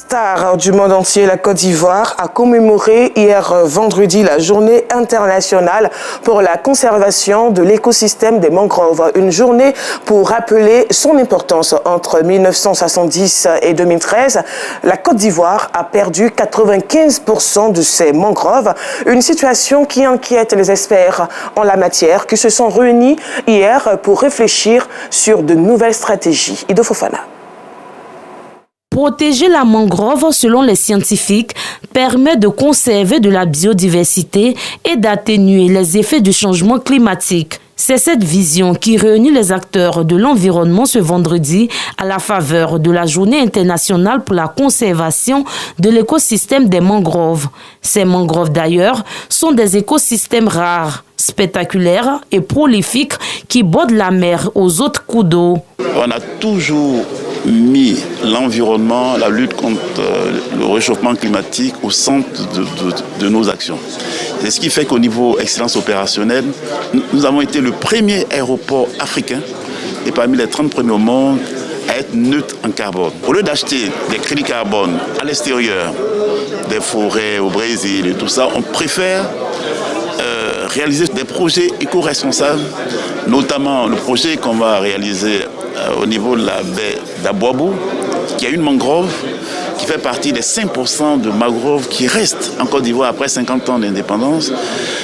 Star du monde entier, la Côte d'Ivoire a commémoré hier vendredi la journée internationale pour la conservation de l'écosystème des mangroves. Une journée pour rappeler son importance. Entre 1970 et 2013, la Côte d'Ivoire a perdu 95% de ses mangroves. Une situation qui inquiète les experts en la matière qui se sont réunis hier pour réfléchir sur de nouvelles stratégies. Ido Fofana. Protéger la mangrove, selon les scientifiques, permet de conserver de la biodiversité et d'atténuer les effets du changement climatique. C'est cette vision qui réunit les acteurs de l'environnement ce vendredi à la faveur de la Journée internationale pour la conservation de l'écosystème des mangroves. Ces mangroves d'ailleurs sont des écosystèmes rares, spectaculaires et prolifiques qui bordent la mer aux autres cours d'eau. On a toujours mis l'environnement, la lutte contre le réchauffement climatique au centre de nos actions. C'est ce qui fait qu'au niveau excellence opérationnelle, nous avons été le premier aéroport africain et parmi les 30 premiers au monde à être neutre en carbone. Au lieu d'acheter des crédits carbone à l'extérieur, des forêts au Brésil et tout ça, on préfère réaliser des projets éco-responsables, notamment le projet qu'on va réaliser au niveau de la baie d'Aboabou, qui a une mangrove qui fait partie des 5% de mangroves qui restent en Côte d'Ivoire après 50 ans d'indépendance.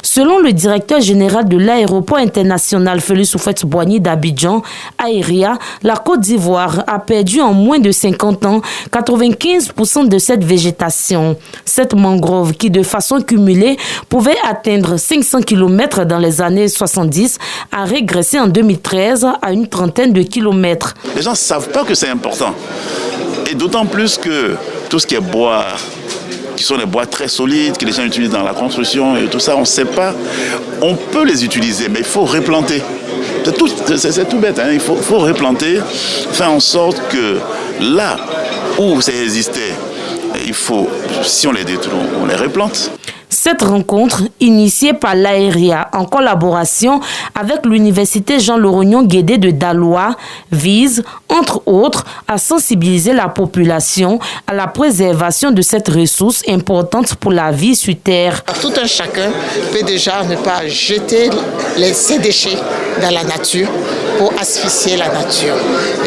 Selon le directeur général de l'aéroport international Félix Houphouët-Boigny d'Abidjan, Aéria, la Côte d'Ivoire a perdu en moins de 50 ans 95% de cette végétation. Cette mangrove qui, de façon cumulée, pouvait atteindre 500 km dans les années 70, a régressé en 2013 à une trentaine de kilomètres. Les gens ne savent pas que c'est important. Et d'autant plus que tout ce qui est bois, qui sont des bois très solides, que les gens utilisent dans la construction et tout ça, on ne sait pas. On peut les utiliser, mais il faut replanter. C'est tout bête, hein? Il faut replanter, faire en sorte que là où ça existait, il faut, si on les détruit, on les replante. Cette rencontre, initiée par l'Aéria en collaboration avec l'Université Jean-Lauragnon-Guédé de Daloa, vise, entre autres, à sensibiliser la population à la préservation de cette ressource importante pour la vie sur Terre. Tout un chacun peut déjà ne pas jeter ses déchets dans la nature pour asphyxier la nature.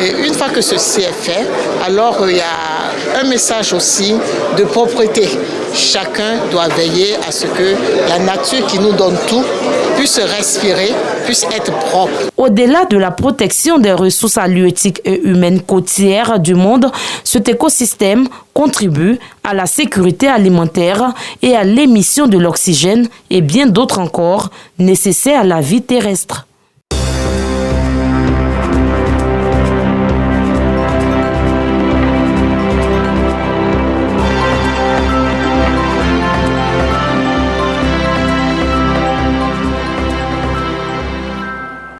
Et une fois que ceci est fait, alors il y a un message aussi de propreté. Chacun doit veiller à ce que la nature qui nous donne tout puisse respirer, puisse être propre. Au-delà de la protection des ressources halieutiques et humaines côtières du monde, cet écosystème contribue à la sécurité alimentaire et à l'émission de l'oxygène et bien d'autres encore nécessaires à la vie terrestre.